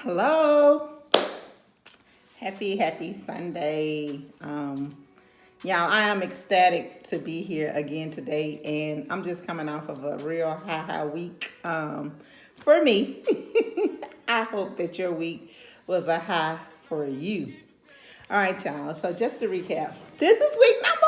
Hello. Happy Sunday. Y'all, I am ecstatic to be here again today, and I'm just coming off of a real high week. For me, I hope that your week was a high for you. All right, y'all. So just to recap, this is week number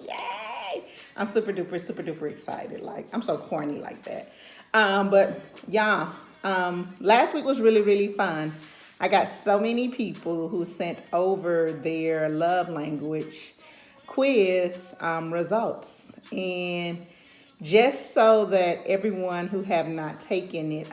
4. Yay! I'm super duper excited. Like I'm so corny like that. But y'all, last week was really fun. I got so many people who sent over their love language quiz results, and just so that everyone who have not taken it,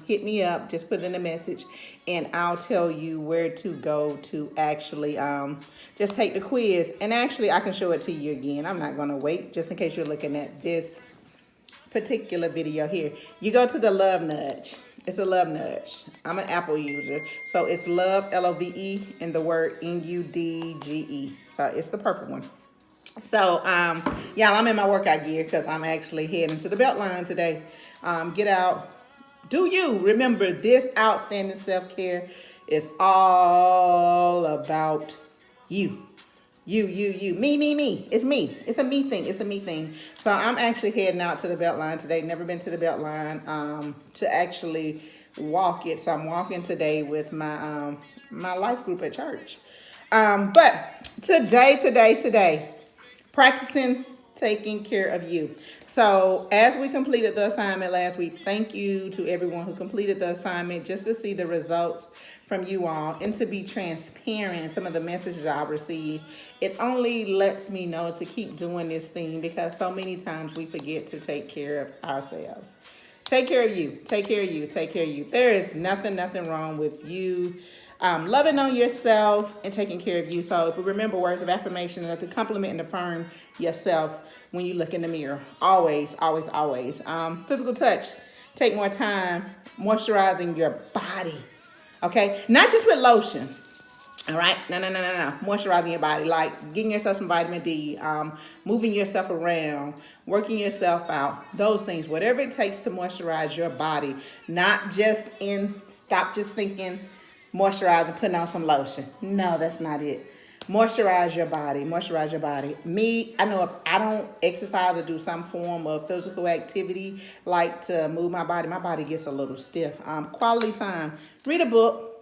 hit me up, just put in a message, and I'll tell you where to go to actually just take the quiz. And actually, I can show it to you again. I'm not going to wait, just in case you're looking at this particular video here. You go to the love nudge. It's a love nudge. I'm an Apple user. So it's love, Love, and the word Nudge. So it's the purple one. So, y'all, I'm in my workout gear because I'm actually heading to the Beltline today. Get out. Do you remember this outstanding self-care is all about you. You. Me. It's me. It's a me thing. It's a me thing. So I'm actually heading out to the Beltline today. Never been to the Beltline to actually walk it. So I'm walking today with my my life group at church. But today, practicing taking care of you. So as we completed the assignment last week, thank you to everyone who completed the assignment, just to see the results from you all and to be transparent. Some of the messages I received, it only lets me know to keep doing this thing, because so many times we forget to take care of ourselves. Take care of you. Take care of you. Take care of you. There is nothing wrong with you loving on yourself and taking care of you. So if we remember words of affirmation, to compliment and affirm yourself when you look in the mirror. Always. Physical touch. Take more time moisturizing your body. Okay? Not just with lotion. All right? No. Moisturizing your body, like getting yourself some vitamin D, moving yourself around, working yourself out, those things. Whatever it takes to moisturize your body. Not just stop just thinking moisturize and putting on some lotion. No, that's not it. Moisturize your body. Me, I know if I don't exercise or do some form of physical activity, like to move my body gets a little stiff. Quality time. Read a book.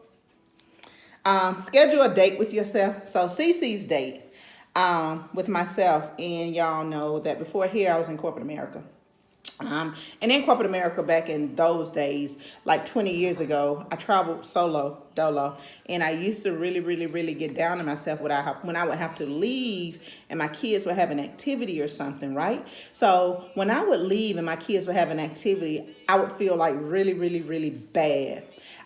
Schedule a date with yourself. So CC's date with myself, and y'all know that before here I was in corporate America. And in corporate America back in those days, like 20 years ago, I traveled dolo, and I used to really get down on myself when I would have to leave and my kids would have an activity or something, right? So when I would leave and my kids would have an activity, I would feel like really bad.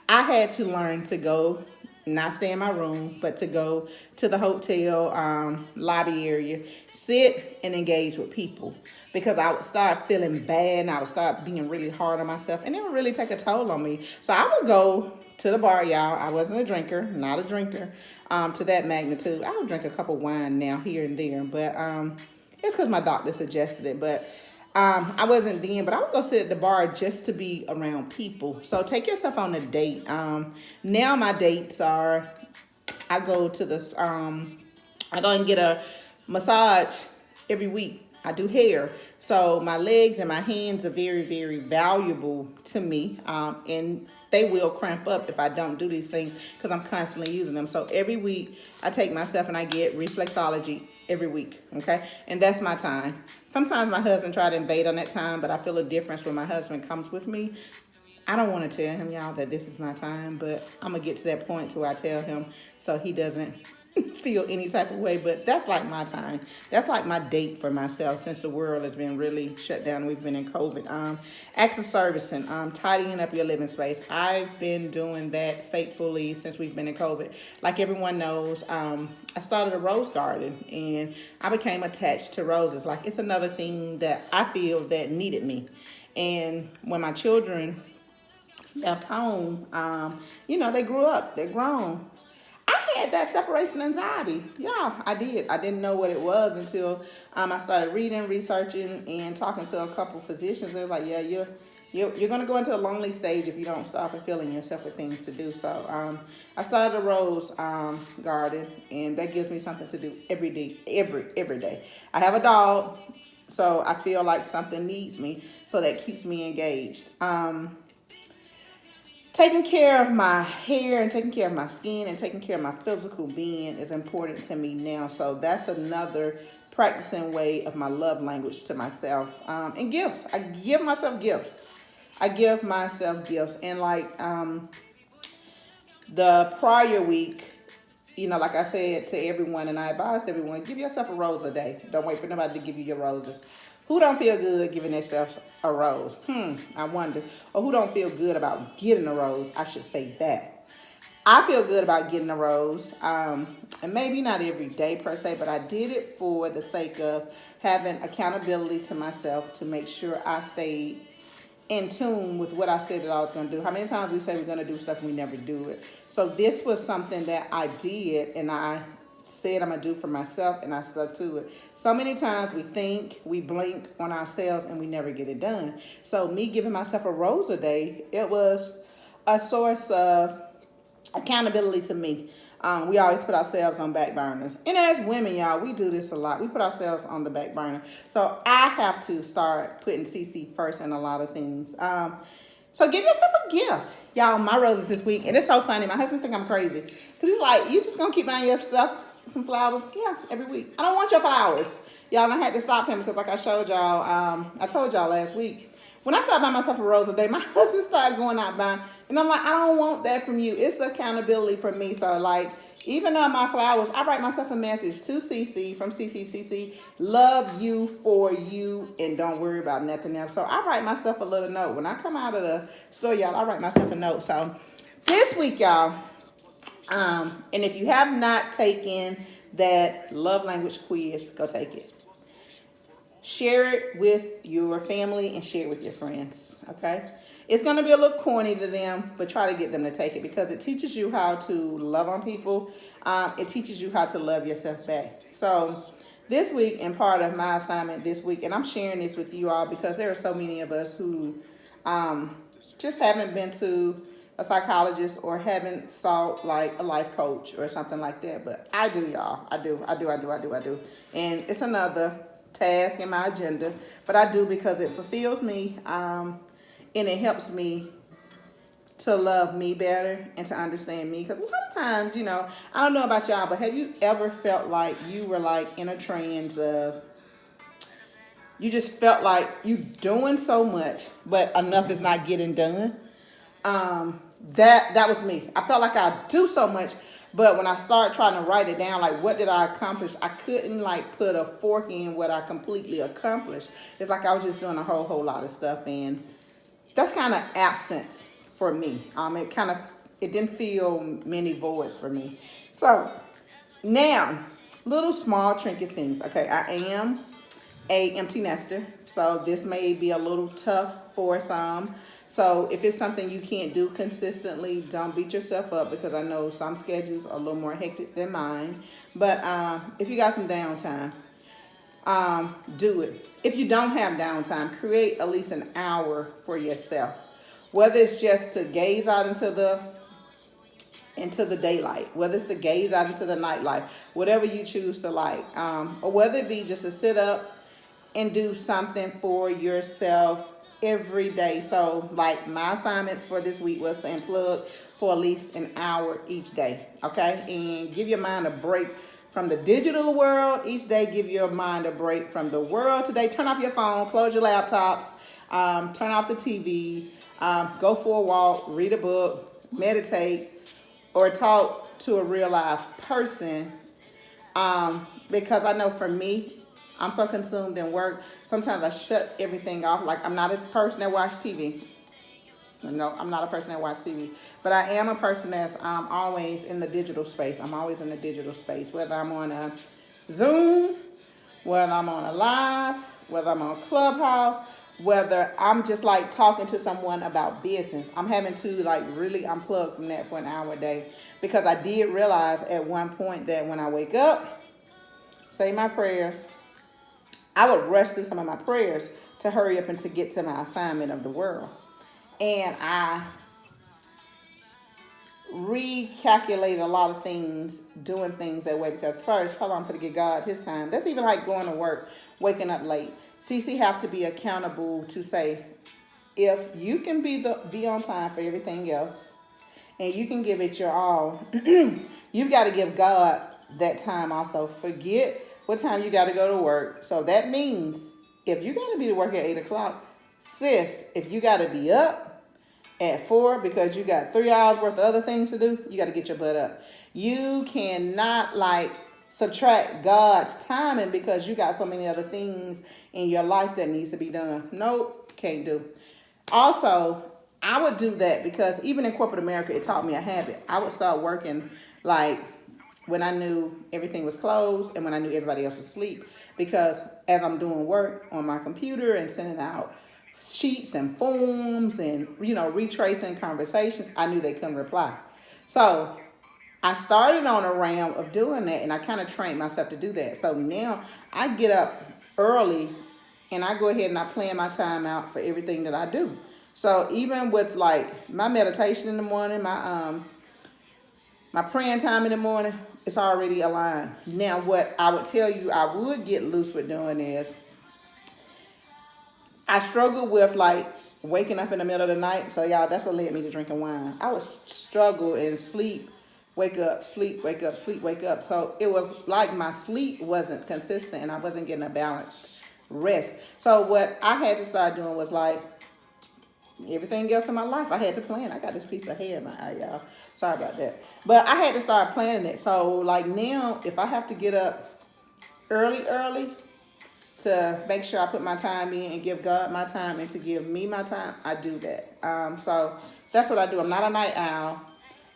I had to learn to go, not stay in my room, but to go to the hotel lobby area, sit and engage with people, because I would start feeling bad and I would start being really hard on myself, and it would really take a toll on me. So I would go to the bar, y'all. I wasn't a drinker, not a drinker to that magnitude. I would drink a cup of wine now, here and there, but it's because my doctor suggested it. But I wasn't then, but I would go sit at the bar just to be around people. So take yourself on a date. Now my dates are, I go to this, I go and get a massage every week. I do hair. So my legs and my hands are very valuable to me. And they will cramp up if I don't do these things, because I'm constantly using them. So every week I take myself and I get reflexology every week. Okay. And that's my time. Sometimes my husband try to invade on that time, but I feel a difference when my husband comes with me. I don't want to tell him, y'all, that this is my time, but I'm going to get to that point where I tell him so he doesn't feel any type of way. But that's like my time. That's like my date for myself, since the world has been really shut down. We've been in COVID. Acts of servicing, tidying up your living space. I've been doing that faithfully since we've been in COVID. Like everyone knows, I started a rose garden, and I became attached to roses. Like, it's another thing that I feel that needed me. And when my children left home, they grew up, they're grown. I had that separation anxiety. Yeah, I did. I didn't know what it was until I started reading, researching, and talking to a couple physicians. They were like, yeah, You're going to go into a lonely stage if you don't start fulfilling yourself with things to do. So I started a rose garden, and that gives me something to do every day. Every day. I have a dog, so I feel like something needs me, so that keeps me engaged. Taking care of my hair and taking care of my skin and taking care of my physical being is important to me now. So that's another practicing way of my love language to myself. And gifts. I give myself gifts. I give myself gifts. And like the prior week, like I said to everyone, and I advised everyone, give yourself a rose a day. Don't wait for nobody to give you your roses. Who don't feel good giving themselves a rose? I wonder. Or who don't feel good about getting a rose? I should say that. I feel good about getting a rose. And maybe not every day per se, but I did it for the sake of having accountability to myself to make sure I stayed in tune with what I said that I was going to do. How many times we say we're going to do stuff and we never do it? So this was something that I did, and I said I'm going to do for myself, and I stuck to it. So many times we think, we blink on ourselves, and we never get it done. So me giving myself a rose a day, it was a source of accountability to me. We always put ourselves on back burners. And as women, y'all, we do this a lot. We put ourselves on the back burner. So I have to start putting CC first in a lot of things. So give yourself a gift. Y'all, my roses this week. And it's so funny. My husband think I'm crazy. Because he's like, you just going to keep buying yourself some flowers? Yeah, every week. I don't want your flowers. Y'all, and I had to stop him because like I showed y'all, I told y'all last week, when I started buying myself a rose a day, my husband started going out buying. And I'm like, I don't want that from you. It's accountability for me. So, like, even on my flowers, I write myself a message to CC from CC. Love you for you and don't worry about nothing else. So, I write myself a little note. When I come out of the store, y'all, I write myself a note. So, this week, y'all, and if you have not taken that love language quiz, go take it. Share it with your family and share it with your friends, okay? It's going to be a little corny to them, but try to get them to take it because it teaches you how to love on people. It teaches you how to love yourself back. So this week, and part of my assignment this week, and I'm sharing this with you all because there are so many of us who just haven't been to a psychologist or haven't sought like a life coach or something like that. But I do, y'all. I do. And it's another task in my agenda, but I do because it fulfills me, and it helps me to love me better and to understand me. Because a lot of times, I don't know about y'all, but have you ever felt like you were like in a trance of, you just felt like you doing so much, but enough is not getting done? That was me. I felt like I do so much, but when I started trying to write it down, like what did I accomplish? I couldn't like put a fork in what I completely accomplished. It's like I was just doing a whole lot of stuff, and that's kind of absent for me. It didn't fill many voids for me. So now, little small trinket things. Okay, I am a empty nester, so this may be a little tough for some. So if it's something you can't do consistently, don't beat yourself up because I know some schedules are a little more hectic than mine. But if you got some downtime, do it. If you don't have downtime, create at least an hour for yourself. Whether it's just to gaze out into the daylight, whether it's to gaze out into the nightlife, whatever you choose to like, or whether it be just to sit up and do something for yourself every day. So like my assignments for this week was to unplug for at least an hour each day, okay? And give your mind a break from the digital world each day. Give your mind a break from the world today. Turn off your phone, close your laptops, turn off the TV, go for a walk, read a book, meditate, or talk to a real life person. Because I know for me, I'm so consumed in work. Sometimes I shut everything off. Like I'm not a person that watches TV. No, I'm not a person that watches TV. But I am a person that's always in the digital space. I'm always in the digital space. Whether I'm on a Zoom, whether I'm on a live, whether I'm on Clubhouse, whether I'm just like talking to someone about business. I'm having to like really unplug from that for an hour a day. Because I did realize at one point that when I wake up, say my prayers, I would rush through some of my prayers to hurry up and to get to my assignment of the world. and I recalculate a lot of things, doing things that way. Because first, hold on, for to get God His time. That's even like going to work, waking up late. CC have to be accountable to say, if you can be on time for everything else, and you can give it your all, you've got to give God that time also. Forget what time you got to go to work. So that means if you got to be to work at 8 o'clock, sis, if you got to be up at 4 because you got 3 hours worth of other things to do, you got to get your butt up. You cannot like subtract God's timing because you got so many other things in your life that needs to be done. Nope, can't do. Also, I would do that because even in corporate America, it taught me a habit. I would start working like when I knew everything was closed and when I knew everybody else was asleep. Because as I'm doing work on my computer and sending out sheets and forms and, retracing conversations, I knew they couldn't reply. So I started on a round of doing that, and I kind of trained myself to do that. So now I get up early and I go ahead and I plan my time out for everything that I do. So even with like my meditation in the morning, my praying time in the morning, it's already aligned. Now what I would tell you I would get loose with doing is I struggle with like waking up in the middle of the night. So y'all, that's what led me to drinking wine. I would struggle and sleep, wake up, sleep, wake up, sleep, wake up. So it was like my sleep wasn't consistent and I wasn't getting a balanced rest. So what I had to start doing was like everything else in my life, I had to plan. I got this piece of hair in my eye, y'all. Sorry about that. But I had to start planning it. So like now, if I have to get up early to make sure I put my time in and give God my time and to give me my time, I do that. So that's what I do. I'm not a night owl.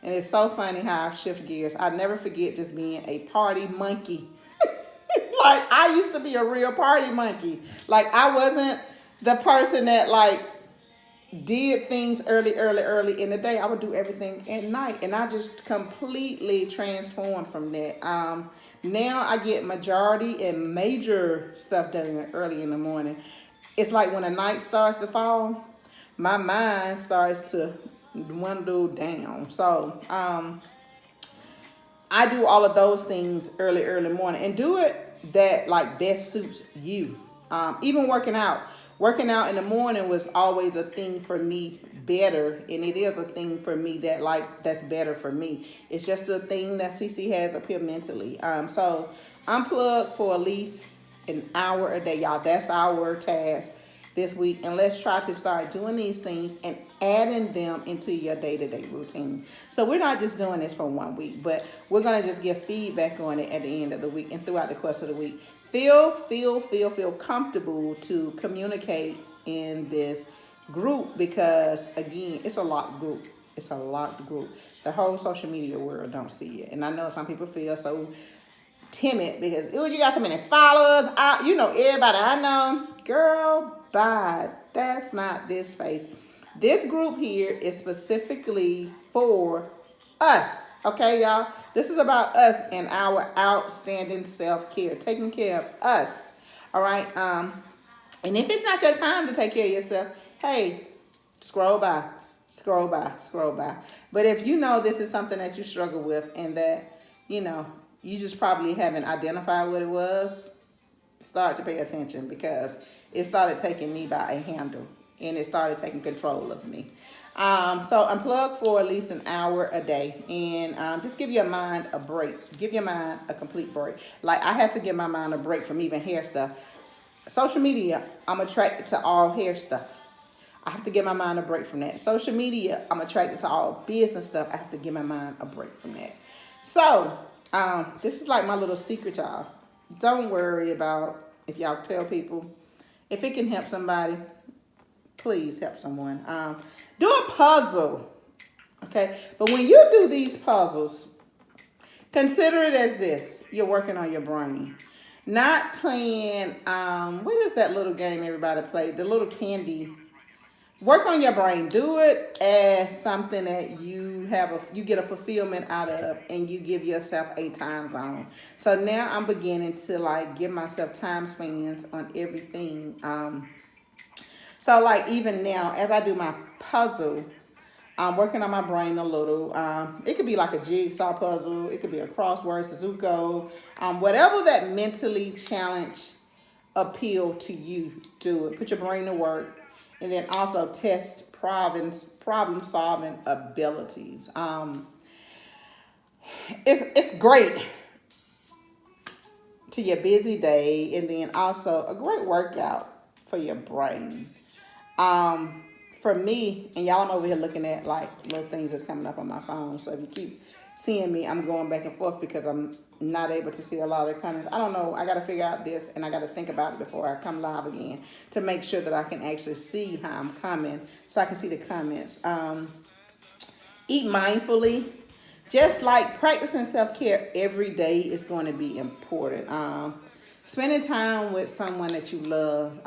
And it's so funny how I've shifted gears. I never forget just being a party monkey. Like, I used to be a real party monkey. Like, I wasn't the person that, like, did things early in the day. I would do everything at night. And I just completely transformed from that. Now I get majority and major stuff done early in the morning. It's like when the night starts to fall, my mind starts to dwindle down. So I do all of those things early morning and do it that like best suits you. Even working out. Working out in the morning was always a thing for me better, and it is a thing for me that's better for me. It's just a thing that CC has up here mentally. So unplug for at least an hour a day, y'all. That's our task this week, and let's try to start doing these things and adding them into your day-to-day routine. So we're not just doing this for 1 week, but we're gonna just give feedback on it at the end of the week and throughout the course of the week. Feel comfortable to communicate in this group because again, it's a locked group. It's a locked group. The whole social media world don't see it, and I know some people feel so timid because you got so many followers. Everybody I know, girl, bye. That's not this space. This group here is specifically for us. Okay, y'all? This is about us and our outstanding self-care, taking care of us. All right? And if it's not your time to take care of yourself, hey, scroll by, scroll by, scroll by. But if you know this is something that you struggle with and that, you just probably haven't identified what it was, start to pay attention because it started taking me by a handle and it started taking control of me. So unplug for at least an hour a day and just give your mind a break. Give your mind a complete break. Like I had to give my mind a break from even hair stuff. Social media, I'm attracted to all hair stuff. I have to give my mind a break from that. Social media, I'm attracted to all business stuff. I have to give my mind a break from that. So this is like my little secret, y'all. Don't worry about if y'all tell people. If it can help somebody, please help someone. Do a puzzle, okay? But when you do these puzzles, consider it as this. You're working on your brain. Not playing, what is that little game everybody plays? The little candy. Work on your brain. Do it as something that you get a fulfillment out of and you give yourself a time zone. So now I'm beginning to like give myself time spans on everything. So like even now, as I do my puzzle, I'm working on my brain a little. It could be like a jigsaw puzzle. It could be a crossword, Sudoku, whatever that mentally challenge appeal to you. Do it. Put your brain to work, and then also test problem solving abilities. It's great to your busy day, and then also a great workout for your brain. Um, for me, and y'all, I'm over here looking at like little things that's coming up on my phone. So if you keep seeing me, I'm going back and forth because I'm not able to see a lot of the comments. I don't know. I got to figure out this, and I got to think about it before I come live again to make sure that I can actually see how I'm coming, so I can see the comments. Eat mindfully. Just like practicing self care every day is going to be important. Spending time with someone that you love.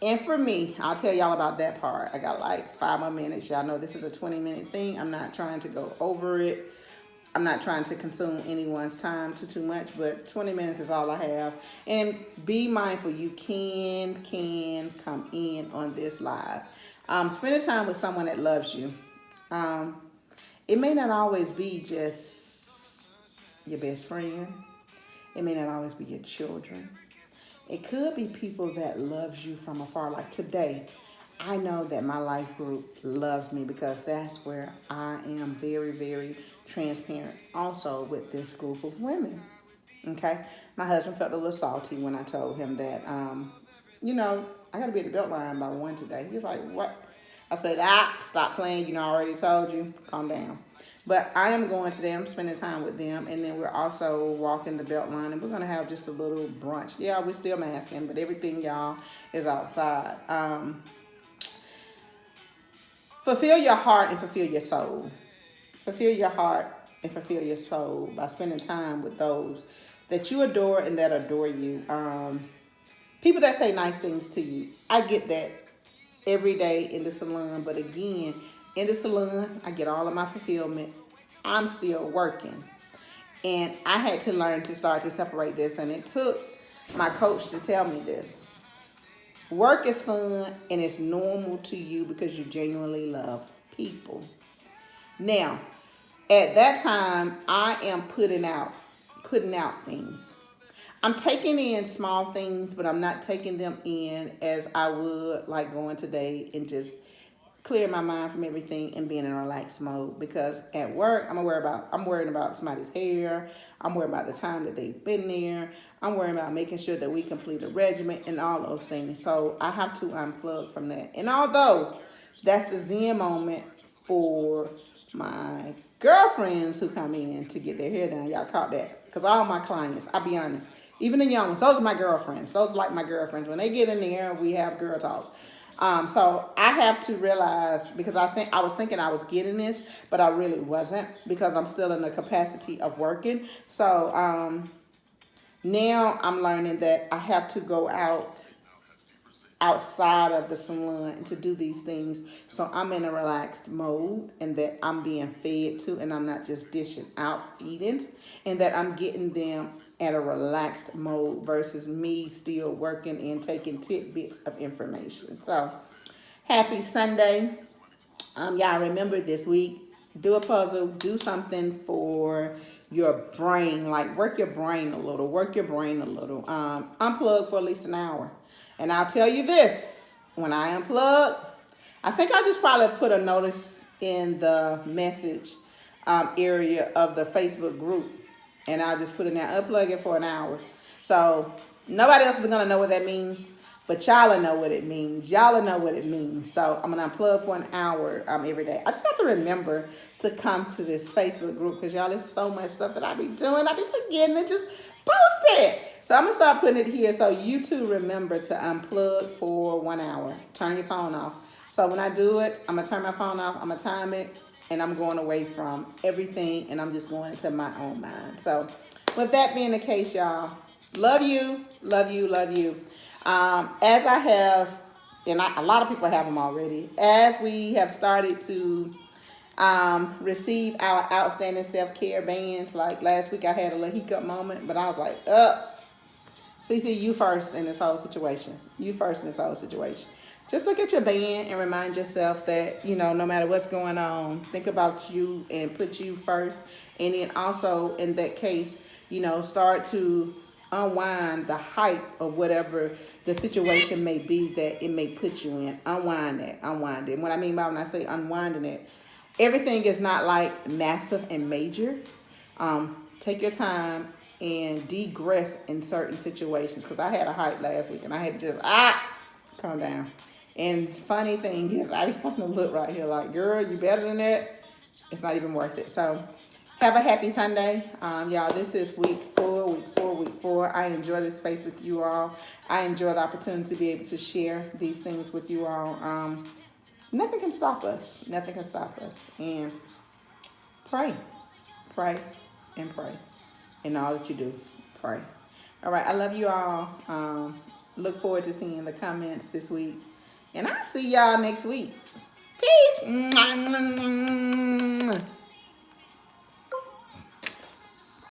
And for me, I'll tell y'all about that part. I got like 5 more minutes. Y'all know this is a 20-minute thing. I'm not trying to go over it. I'm not trying to consume anyone's time too much, but 20 minutes is all I have. And be mindful, you can come in on this live. Spending time with someone that loves you. Um, it may not always be just your best friend. It may not always be your children. It could be people that loves you from afar. Like today, I know that my life group loves me because that's where I am very, very transparent. Also with this group of women. Okay, my husband felt a little salty when I told him that, you know, I got to be at the belt line by 1 today. He was like, "What?" I said, stop playing. You know, I already told you. Calm down. But I am going to them, spending time with them, and then we're also walking the belt line, and we're gonna have just a little brunch. Yeah, we're still masking, but everything, y'all, is outside. Fulfill your heart and fulfill your soul. Fulfill your heart and fulfill your soul by spending time with those that you adore and that adore you. People that say nice things to you. I get that every day in the salon, but again, in the salon, I get all of my fulfillment. I'm still working. And I had to learn to start to separate this, and it took my coach to tell me this. Work is fun and it's normal to you because you genuinely love people. Now, at that time, I am putting out things. I'm taking in small things, but I'm not taking them in as I would like going today and just clear my mind from everything and being in a relaxed mode. Because at work, I'm worried about somebody's hair. I'm worried about the time that they've been there. I'm worried about making sure that we complete a regimen and all those things. So I have to unplug from that. And although that's the Zen moment for my girlfriends who come in to get their hair done, y'all caught that. Because all my clients, I'll be honest, even the young ones, those are my girlfriends. Those are like my girlfriends. When they get in there, we have girl talk. So I have to realize, because I was thinking I was getting this, but I really wasn't, because I'm still in the capacity of working. So now I'm learning that I have to go outside of the salon and to do these things, so I'm in a relaxed mode and that I'm being fed to, and I'm not just dishing out feedings, and that I'm getting them at a relaxed mode versus me still working and taking tidbits of information. So happy Sunday. Y'all remember this week, do a puzzle, do something for your brain, like work your brain a little, unplug for at least an hour. And I'll tell you this, when I unplug, I think I just probably put a notice in the message area of the Facebook group, and I'll just put it there, unplug it for an hour. So nobody else is going to know what that means, but y'all will know what it means. Y'all will know what it means. So I'm going to unplug for an hour every day. I just have to remember to come to this Facebook group, because y'all, there's so much stuff that I be doing. I be forgetting to just post it. So I'm going to start putting it here so you too remember to unplug for 1 hour. Turn your phone off. So when I do it, I'm going to turn my phone off. I'm going to time it. And I'm going away from everything, and I'm just going into my own mind. So with that being the case, y'all, love you, love you, love you. As I have, and a lot of people have them already, as we have started to receive our outstanding self-care bands, like last week I had a little hiccup moment, but I was like, CC, you first in this whole situation. You first in this whole situation. just look at your band and remind yourself that, no matter what's going on, think about you and put you first. And then also, in that case, start to unwind the hype of whatever the situation may be that it may put you in. Unwind it, unwind it. And what I mean by when I say unwinding it, everything is not like massive and major. Take your time and degress in certain situations. Because I had a hype last week and I had to just calm down. And funny thing is, I be having to look right here like, girl, you better than that. It's not even worth it. So have a happy Sunday. Y'all, this is week 4. I enjoy this space with you all. I enjoy the opportunity to be able to share these things with you all. Nothing can stop us. Nothing can stop us. And pray. Pray and pray. In all that you do, pray. All right, I love you all. Look forward to seeing the comments this week. And I'll see y'all next week. Peace.